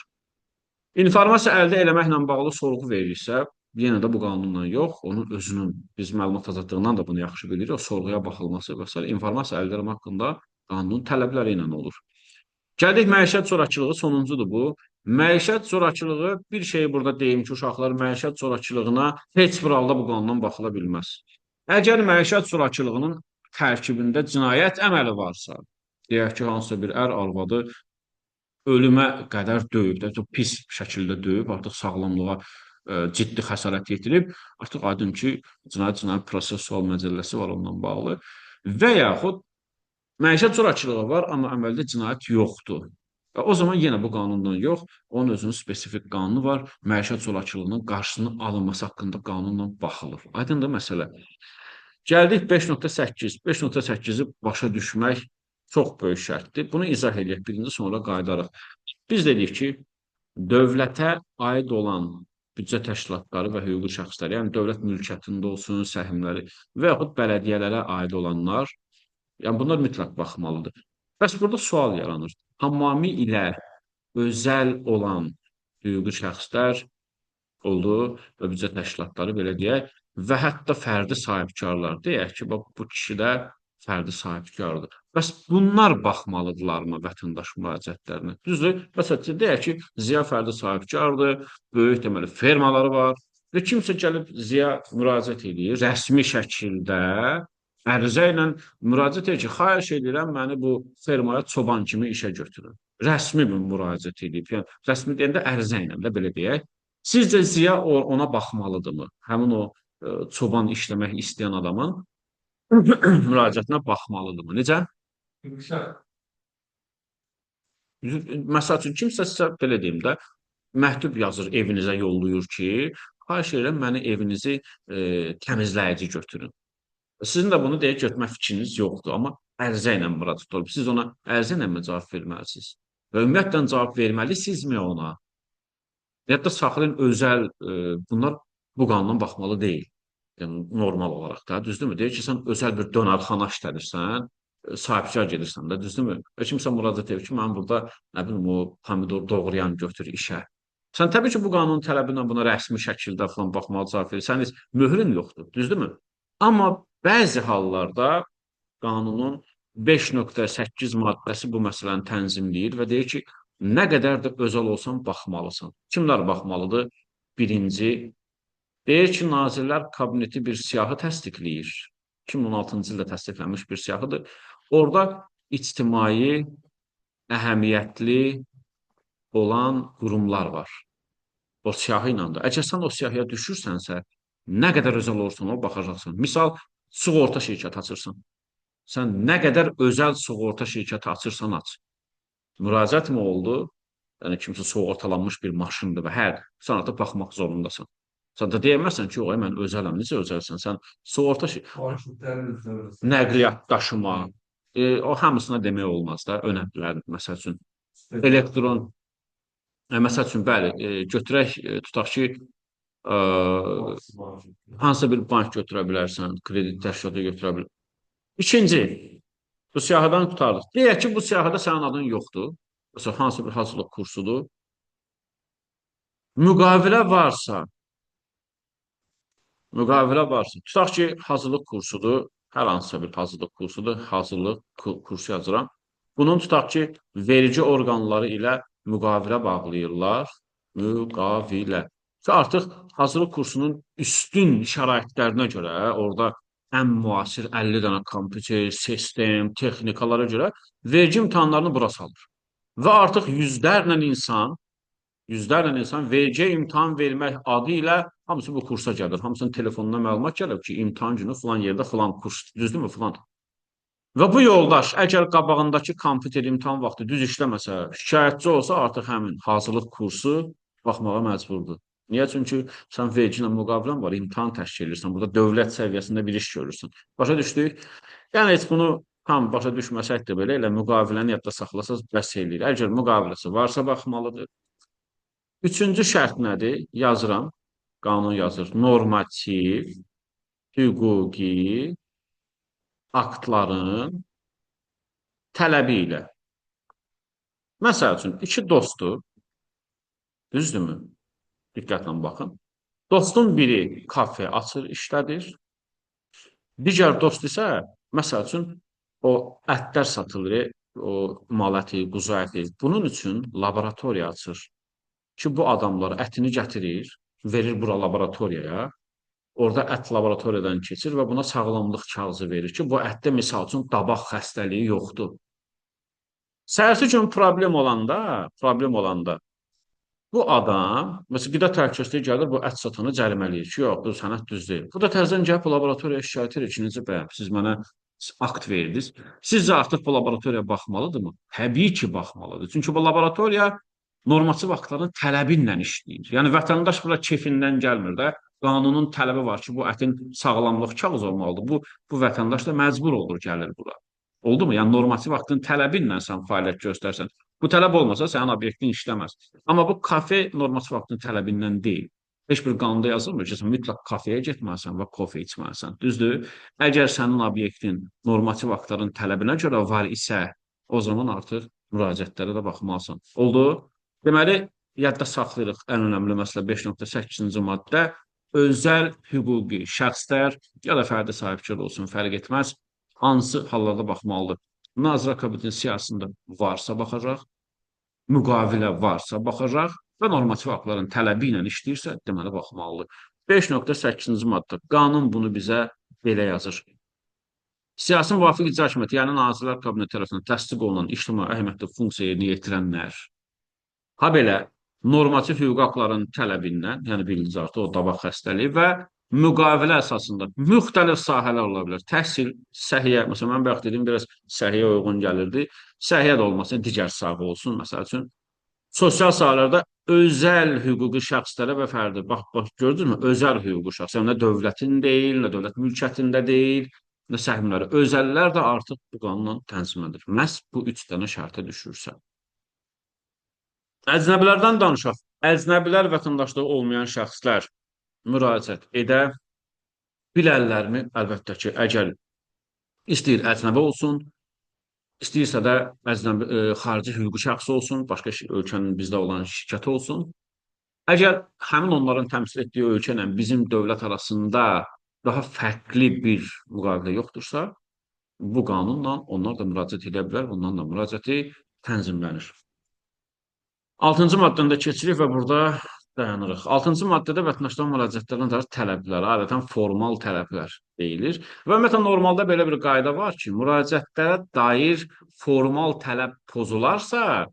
S1: İnformasiya əldə eləməklə bağlı sorğu verirsə, yenə də bu qanunla yox, onun özünün, biz məlumat azadlığından da bunu yaxşı bilirik, o sorğuya baxılması və s. informasiya əldə etmək haqqında qanunun tələbləri ilə olur. Gəldik, məişət zorakılığı sonuncudur bu. Məişət zorakılığı, bir şey burada deyim ki, uşaqlar, məişət zorakılığına heç bir halda bu qanundan baxıla bilməz. Əgər məişət zorakılığının tərkibində cinayət əməli varsa, deyək ki, hansısa bir ər arvadı ölümə qədər döyüb, də, çox pis şəkildə döyüb, artıq sağlamlığa ciddi xəsarət yetirib, artıq aydın ki, cinayət prosessual məcəlləsi var ondan bağlı və yaxud məişət zorakılığı var, amma əməldə cinayət yoxdur. Və o zaman yenə bu qanundan yox, onun özünün spesifik qanunu var, məişət zorakılığının qarşısının alınması haqqında qanunla baxılır. Aydındır məsələ. Gəldik 5.8. 5.8-i başa düşmək çox böyük şərtdir. Bunu izah edək birinci, sonra qayıdaraq. Biz dedik ki, dövlətə aid olan büdcə təşkilatları və hüquqi şəxslər, yəni dövlət mülkiyyətində olsun, səhmləri və yaxud bələdiyyələrə aid olanlar, yəni bunlar mütləq baxmalıdır. Bəs burada sual yaranır. Tamamilə özəl olan hüquqi şəxslər oldu və büdcə təşkilatları belə deyək və hətta fərdi sahibkarlar deyək ki, bu kişi də fərdi sahibkardır. Bəs bunlar baxmalıdırlarmı vətəndaş müraciətlərinə? Düzdür? Məsələn, deyək ki, Ziya fərdi sahibkardır, böyük deməli fermaları var və kimsə gəlib Ziya müraciət edir, rəsmi şəkildə ərizə ilə müraciət edir ki, xahiş edirəm məni bu fermaya çoban kimi işə götürün. Rəsmi bir müraciət edib, yəni rəsmi deyəndə ərizə ilə də belə deyək. Sizcə Ziya ona baxmalıdırmı? Həmin o çoban işləmək istəyən adamın müraciətinə baxmalıdırmı? Necə? Məsəl üçün, kimsə sizə belə deyim də, məktub yazır, evinizə yollayır ki, xahiş edirəm məni evinizi təmizləyici götürün. Sizin də bunu deyək götürmək fikriniz yoxdur, amma ərizə ilə müraciət olub. Siz ona ərizə ilə mi cavab verməlisiniz? Və ümumiyyətlə cavab verməlisinizmi ona? Hətta saxlayın özəl, bunlar bu qanundan baxmalı deyil. Yəni, normal olaraq da, düzdürmü? Deyir ki, sən özəl bir dönərxana işlədirsən, sahibkar gedirsən də, düzdürmü? Və kimsə müraciət edir ki, mən burada, nə bilim, o pomidor doğrayan götür işə. Sən təbii ki, bu qanunun tələbi ilə buna rəsmi şəkildə falan baxmalı cavab verir. Sənin möhrün yoxdur, düzdürmü? Amma bəzi hallarda qanunun 5.8 maddəsi bu məsələni tənzimləyir və deyir ki, nə qədər də özəl olsan baxmalısan. Kimlər baxmalıdır? Birinci, deyir ki, Nazirlər Kabineti bir siyahı təsdiqləyir. 2016-cı ildə təsdiqlənmiş bir siyahıdır. Orada ictimai, əhəmiyyətli olan qurumlar var. O siyahı ilə də. Əgər sən o siyahıya düşürsənsə, nə qədər özəl olursan o baxacaqsan. Misal, sığorta şirkəti açırsan. Sən nə qədər özəl sığorta şirkəti açırsan aç. Müraciət mi oldu? Yəni kimsə sığortalanmış bir maşındır və hər sən artıq baxmaq zorundasan. Sən də deyəməzsən ki, yox, mən özələm. Necə özəlsən? Sən sığorta nəqliyyat daşıma, o hamısına demək olmaz da, önəmlilərdir. Məsəl üçün elektron, məsəl üçün bəli, götürək, tutaq ki, ə, hansısa bir bank götürə bilərsən, kredit təşkilatı götürə bilər. İkinci, bu siyahıdan qurtardıq. Deyək ki, bu siyahıda sənin adın yoxdur. Məsələn, hansı bir hazırlıq kursudur. Müqavilə varsa, tutaq ki, hazırlıq kursudur, hər hansısa bir hazırlıq kursudur, hazırlıq kursu yazıram. Bunun tutaq ki, verici orqanları ilə müqavilə bağlayırlar, müqavilə. Və artıq hazırlıq kursunun üstün şəraitlərinə görə, orada ən müasir 50 dənə kompüter, sistem, texnikalara görə vergi imtahanlarını bura salır. Və artıq yüzlərlə insan vergiyə imtahan vermək adı ilə hamısı bu kursa gəlir. Hamısının telefonuna məlumat gəlir ki, imtahan günü filan yerdə filan kurs, düzdürmü filan. Və bu yoldaş əgər qabağındakı kompüter imtahan vaxtı düz işləməsə, şikayətçi olsa artıq həmin hazırlıq kursu baxmağa məcburdur. Niyə? Çünki sən vergi ilə müqavilən var, imtahan təşkil edirsən. Burada dövlət səviyyəsində bir iş görürsən. Başa düşdük? Yəni heç bunu tam başa düşməsək də belə elə müqaviləni yadda saxlasaz bəs eləyir. Əgər müqaviləsi varsa baxmalıdır. Üçüncü şərt nədir? Yazıram. Qanun yazır. Normativ, hüquqi aktların tələbi ilə. Məsəl üçün, iki dostdur. Düzdürmü? Diqqətlə baxın. Dostun biri kafe açır, işlədir. Digər dost isə, məsəl üçün, o ətlər satılır, o mal əti, quzu əti. Bunun üçün laboratoriya açır. Ki, bu adamlar ətini gətirir, verir bura laboratoriyaya. Orada ət laboratoriyadan keçir və buna sağlamlıq kağızı verir ki, bu ətdə misal üçün qabaq xəstəliyi yoxdur. Səhərsi gün problem olanda bu adam, məsələn, qida təhlükəsizliyi gəlir, bu ət satanı cərimələyir ki, yox, bu sənət düz deyil. Bu da təzədən gəlib bu laboratoriyaya şikayət edir ki, necə bəyəm, siz mənə akt verdiniz. Sizcə artıq bu laboratoriya baxmalıdırmı? Təbii ki, baxmalıdır. Çünki bu laboratoriya normativ aktların tələbi ilə işləyir. Yəni, vətəndaş bura kefindən gəlmir də, qanunun tələbi var ki, bu ətin sağlamlıq kağızı olmalıdır. Bu vətəndaş da məcbur olur, gəlir bura. Oldu mu? Yəni, normativ aktın tələbi ilə sən fəaliyyət göstərsən. Bu tələb olmasa, sənin obyektin işləməz. Amma bu kafe normativ aktın tələbindən deyil. Heç bir qanunda yazılmır ki, sən mütləq kafeyə getməlisən və kofe içməlisən. Düzdür? Əgər sənin obyektin normativ aktların tələbinə görə var isə, o zaman artıq müraciətlərə də baxmalısan. Oldu? Deməli, yadda saxlayırıq ən önəmli məsələ 5.8-ci maddə özəl hüquqi şəxslər ya da fərdi sahibkar olsun, fərq etməz, hansı hallarda baxmalıdır? Nazirlər Kabinetinin siyasətində varsa baxacaq, müqavilə varsa baxacaq və normativ aktların tələbi ilə işləyirsə, deməli baxmalıdır. 5.8-ci maddə qanun bunu bizə belə yazır. Siyasi müvafiq icra hakimiyyəti, yəni Nazirlər Kabineti tərəfindən təsdiq olunan ictimai əhəmiyyətli funksiya yerinə yetirənlər, habelə normativ hüquq haqların tələbindən, yəni bildiniz artıq o dabaq xəstəliyi və müqavilə əsasında müxtəlif sahələr ola bilər. Təhsil, səhiyyə, məsələn, mən bayaq dediyim biraz səhiyyə uyğun gəlirdi. Səhiyyə də olmasın, digər sahə olsun, məsəl üçün. Sosial sahələrdə özəl hüquqi şəxslərə və fərdi, bax, gördünüzmü? Özəl hüquqi şəxs, yəni nə dövlətin deyil, nə dövlət mülkiyyətində deyil, nə səhmləri. Özəllər də artıq bu qanunla tənzimlənir. Məhz bu üç dənə şərtə düşürsə. Əcnəbilərdən danışaq. Əcnəbilər vətəndaşlığı olmayan şəxslər müraciət edə bilərlərmi? Əlbəttə ki, əgər istəyir əcnəbi olsun, istəyirsə də xarici hüquqi şəxs olsun, başqa ölkənin bizdə olan şirkəti olsun. Əgər həmin onların təmsil etdiyi ölkə ilə bizim dövlət arasında daha fərqli bir müqavilə yoxdursa, bu qanunla onlar da müraciət edə bilər, ondan da müraciəti tənzimlənir. 6-cı maddəndə keçirik və burada dayanırıq. 6-cı maddədə vətəndaşların müraciətlərinə dair tələblər, adətən formal tələblər deyilir. Və ümumiyyətlə normalda belə bir qayda var ki, müraciətlərə dair formal tələb pozularsa,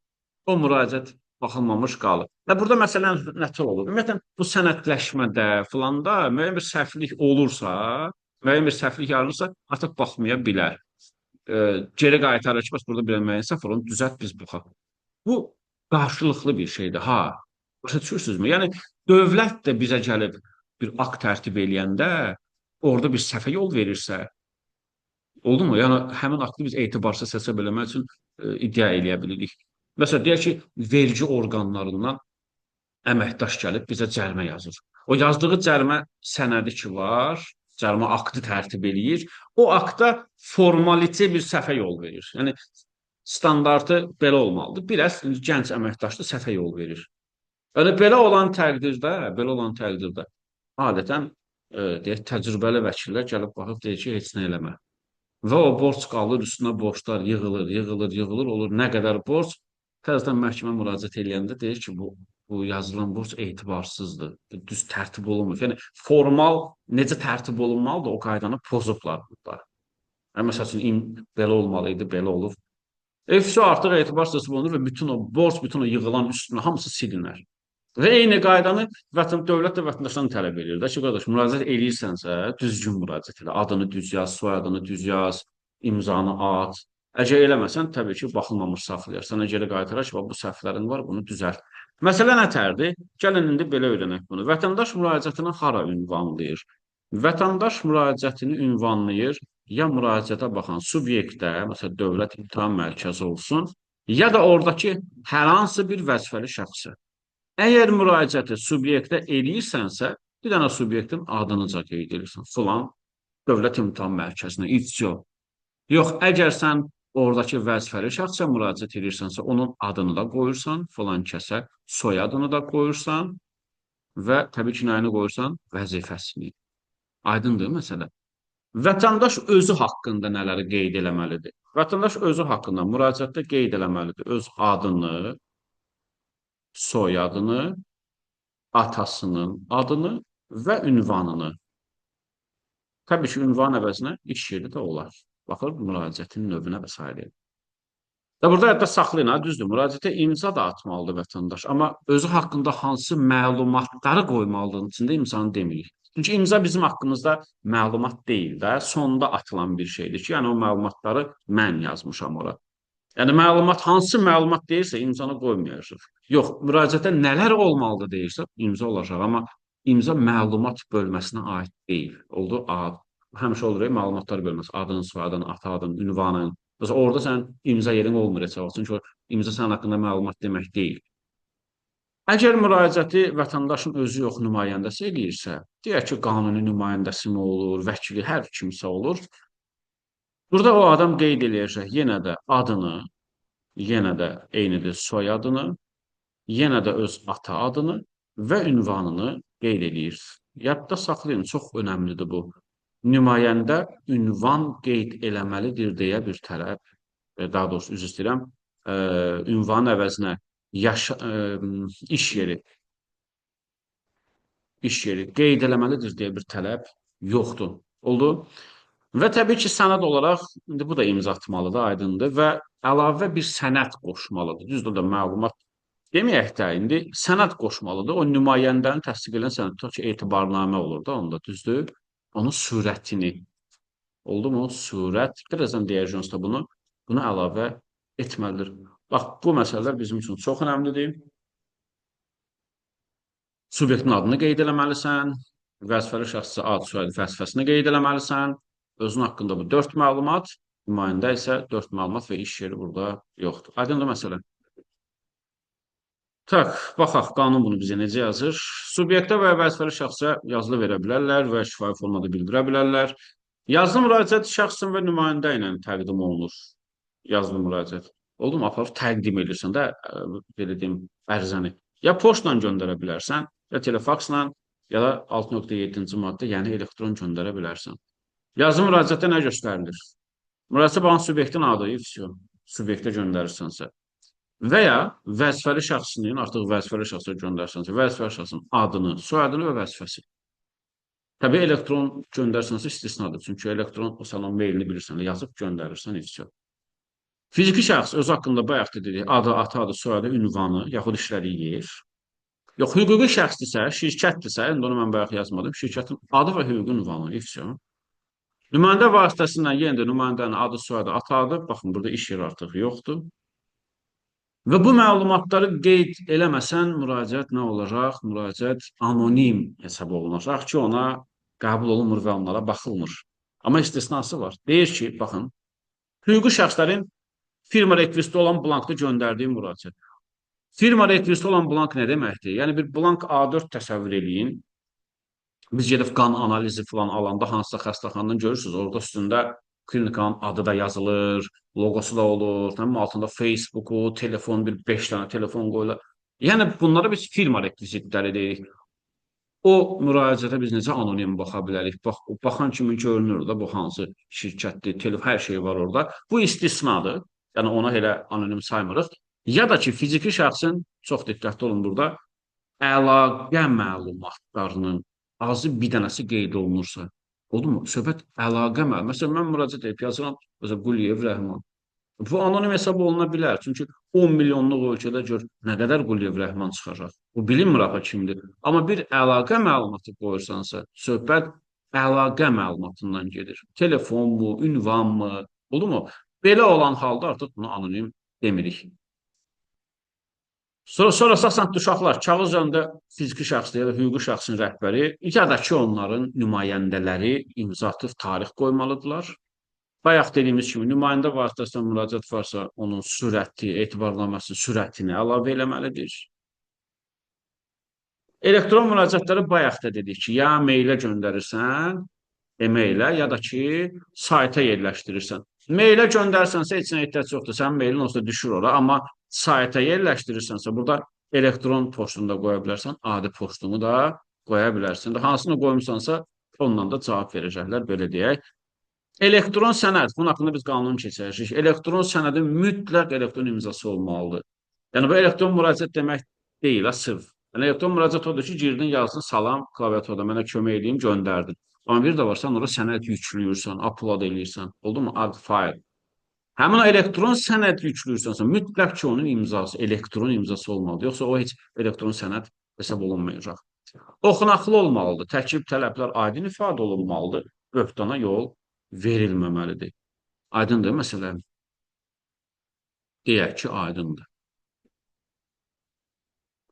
S1: o müraciət baxılmamış qalır. Və burada məsələn nətər olur? Ümumiyyətlə bu sənədləşmədə filanda müəyyən bir səhvlik olursa, müəyyən bir səhvlik yaranırsa, artıq baxmaya bilər. Geri qaytarır ki, bax burada bir müəyyən səhv var, onu düzəlt biz baxaq. Bu qarşılıqlı bir şeydir, ha. Başa düşürsünüzmü? Yəni dövlət də bizə gəlib bir akt tərtib eləyəndə, orada bir səhvə yol verirsə, oldumu? Yəni həmin aktı biz etibarsız hesab eləmək üçün iddia eləyə bilirik. Məsələn, deyək ki, vergi orqanlarından əməkdaş gəlib bizə cərimə yazır. O yazdığı cərimə sənədi ki var, cərimə aktı tərtib eləyir. O aktda formalite bir səhvə yol verir. Yəni standartı belə olmalıdır. Biraz gənc əməkdaşdır, səhvə yol verir. Yəni belə olan təqdirdə adətən deyək təcrübəli vəkillər gəlib baxıb deyir ki, heç nə eləmə. Və o borc qalır, üstünə borclar yığılır, yığılır, yığılır, olur nə qədər borc. Təzədən məhkəmə müraciət edəndə deyir ki, bu yazılan borc etibarsızdır, düz tərtib olunmur. Yəni formal necə tərtib olunmalıdır, o qaydanı pozublar burada. Yəni məsəl üçün belə olmalı idi, belə olub. FSO artıq etibarsız olunur və bütün o borc, bütün o yığılan üstünə hamısı silinər. Və eyni qaydanı dövlət də vətəndaşdan tələb edir də ki, qardaş, müraciət eləyirsənsə, düzgün müraciət elə. Adını düz yaz, soyadını düz yaz, imzanı at. Əgər eləməsən, təbii ki, baxılmamış saxlayar. Sənə geri qaytarar ki, bu səhvlərin var, bunu düzəlt. Məsələ nətərdir? Gəlin indi belə öyrənək bunu. Vətəndaş müraciətini hara ünvanlayır? Vətəndaş müraciətini ünvanlayır ya müraciətə baxan subyektə, məsələn, Dövlət İmtahan Mərkəzi olsun, ya da oradakı hər hansı bir vəzifəli şəxsə. Əgər müraciəti subyektə eləyirsənsə, bir dənə subyektin adınıca qeyd edirsən. Filan Dövlət İmtahan Mərkəzinə, İTSO. Yox, əgər sən oradakı vəzifəli şəxsə müraciət edirsənsə, onun adını da qoyursan, filan kəsə soyadını da qoyursan və təbii ki, nəyini qoyursan? Vəzifəsini. Aydındır məsələ. Vətəndaş özü haqqında nələri qeyd eləməlidir? Vətəndaş özü haqqında müraciətdə qeyd eləməlidir. Öz adını, soyadını, atasının adını və ünvanını. Təbii ki, ünvan əvəzinə iş yeri də olar. Baxır müraciətin növünə və s. Və burada hətta saxlayın, düzdür, müraciətə imza da atmalıdır vətəndaş. Amma özü haqqında hansı məlumatları qoymalılığının içində imzanı demirik. Çünki imza bizim haqqımızda məlumat deyil də, sonda atılan bir şeydir ki, yəni o məlumatları mən yazmışam ora. Yəni hansı məlumat deyirsə imzanı qoymayacaq. Yox, müraciətə nələr olmalıdır deyirsə imza olacaq, amma imza məlumat bölməsinə aid deyil. Oldu, həmişə olur məlumatlar bölməsi, adın, soyadın, ata adın, ünvanın. Mesela orada sən imza yerin olmur heç vaxt. Çünki imza sənin haqqında məlumat demək deyil. Əgər müraciəti vətəndaşın özü yox nümayəndəsi eləyirsə, deyək ki, qanuni nümayəndəsi mi olur, vəkili, hər kimsə olur. Burada o adam qeyd eləyəcək yenə də adını, yenə də eynidir soyadını, yenə də öz ata adını və ünvanını qeyd eləyir. Yadda saxlayın, çox önəmlidir bu. Nümayəndə ünvan qeyd eləməlidir deyə bir tələb, daha doğrusu üzr istəyirəm, ünvanın əvəzinə iş yeri qeyd eləməlidir deyə bir tələb yoxdur. Oldu. Və təbii ki, sənəd olaraq, indi bu da imza atmalıdır, aydındır və əlavə bir sənəd qoşmalıdır. Düzdür da məlumat deməyək də, indi sənəd qoşmalıdır. O nümayəndəni təsdiq edən sənəd, tutaq ki, etibarnamə olur da onda, düzdür? Onun surətini, oldu mu? Surət, birazdan deyəcəyiniz də bunu əlavə etməlidir. Bax, bu məsələlər bizim üçün çox önəmlidir. Subyektin adını qeyd eləməlisən, vəzifəli şəxsə ad, soyad, vəzifəsini qeyd eləməlisən, özün haqqında bu 4 məlumat, nümayəndə isə 4 məlumat və iş yeri burada yoxdur. Aydındır məsələ. Tak, baxaq, qanun bunu bizə necə yazır? Subyektə və vəzifəli şəxsə yazılı verə bilərlər və şifahi formada bildirə bilərlər. Yazılı müraciət şəxsin və nümayəndə ilə təqdim olunur. Yazılı müraciət. Oldu mu? Aparıb təqdim edirsən də, belə deyim, ərizəni. Ya poçtla göndərə bilərsən, ya telefaksla, ya da 6.7-ci maddə, yəni elektron göndərə bilərsən. Yazılı müraciətdə nə göstərilir? Müraciət baxan subyektin adı, subyektə göndərirsənsə. Və ya vəzifəli şəxsinin, artıq vəzifəli şəxsə göndərsənsə, vəzifəli şəxsin adını, soyadını və vəzifəsi. Təbii elektron göndərsənsə istisnadır. Çünki elektron sən o mailini bilirsən, yazıb göndərirsən, ifşa. Fiziki şəxs öz haqqında bayaq da dedik, adı, ata adı, soyadı, ünvanı, yaxud işlədiyi yer. Yox, hüquqi şəxsdirsə, şirkətdirsə, indi onu mən bayaq yazmadım, şirkətin adı və hüquqi ünvanı, ifşa. Nümayəndə vasitəsilə yenə də nümayəndənin adı, soyadı, ata adı, baxın, burada iş yeri artıq yoxdur. Və bu məlumatları qeyd eləməsən, müraciət nə olacaq? Müraciət anonim hesab olunacaq ki, ona qəbul olunmur və onlara baxılmır. Amma istisnası var. Deyir ki, baxın, hüquqi şəxslərin firma rekviziti olan blankda göndərdiyi müraciət. Firma rekviziti olan blank nə deməkdir? Yəni bir blank A4 təsəvvür eləyin. Biz gedib qan analizi falan alanda hansısa xəstəxanadan görürsünüz, orada üstündə klinikanın adı da yazılır, loqosu da olur, tamam, altında Facebooku, telefon, bir 5 dənə telefon qoyulur. Yəni bunlara biz firma rekvizitləri deyirik. O müraciətə biz necə anonim baxa bilərik? Baxan kimi görünür də bu hansı şirkətdir, telefon, hər şey var orada. Bu istisnadır. Yəni ona elə anonim saymırıq. Ya da ki, fiziki şəxsin, çox diqqətli olun burada, əlaqə məlumatlarının azı bir dənəsi qeyd olunursa, oldu mu? Söhbət əlaqə məlumatı. Məsələn, mən müraciət edib yazıram, məsələn, Quliyev Rəhman. Bu anonim hesab oluna bilər. Çünki 10 milyonluq ölkədə gör nə qədər Quliyev Rəhman çıxacaq. Bu bilinmir axı kimdir. Amma bir əlaqə məlumatı qoyursansa, söhbət əlaqə məlumatından gedir. Telefonmu, ünvanmı, oldu mu? Belə olan halda artıq bunu anonim demirik. Sonra əsasən uşaqlar kağız üzərində fiziki şəxsdə ya da hüquqi şəxsin rəhbəri ya da ki, onların nümayəndələri imzativ tarix qoymalıdırlar. Bayaq dediyimiz kimi, nümayəndə vasitəsilə müraciət varsa, onun sürəti, etibarnaməsi sürətini əlavə eləməlidir. Elektron müraciətləri bayaq da dedik ki, ya meylə göndərirsən, e-meylə, ya da ki, sayta yerləşdirirsən. Meylə göndərsənsə, heç nə ehtiyac yoxdur. Sənin meylin olsa düşür ora, amma sayta yerləşdirirsənsə, burada elektron postunu da qoya bilərsən, adi postunu da qoya bilərsən. Hansını qoymusansa, ondan da cavab verəcəklər, belə deyək. Elektron sənəd, bunun haqqında biz qanun keçirəcəyik. Elektron sənədin mütləq elektron imzası olmalıdır. Yəni, bu elektron müraciət demək deyil, sırf. Yəni, elektron müraciət odur ki, girdin, yazdın, salam, klaviaturda mənə kömək edeyim, göndərdin. Amma bir də var, sən orada sənəd yükləyirsən, upload eləyirsən, oldu mu? Add file. Həmin o elektron sənəd yükləyirsənsə, mütləq ki, onun imzası, elektron imzası olmalıdır. Yoxsa o heç elektron sənəd hesab olunmayacaq. Oxunaqlı olmalıdır, təklif tələblər aydın ifadə olunmalıdır, böhtana yol verilməməlidir. Aydındır məsələn? Deyək ki, aydındır.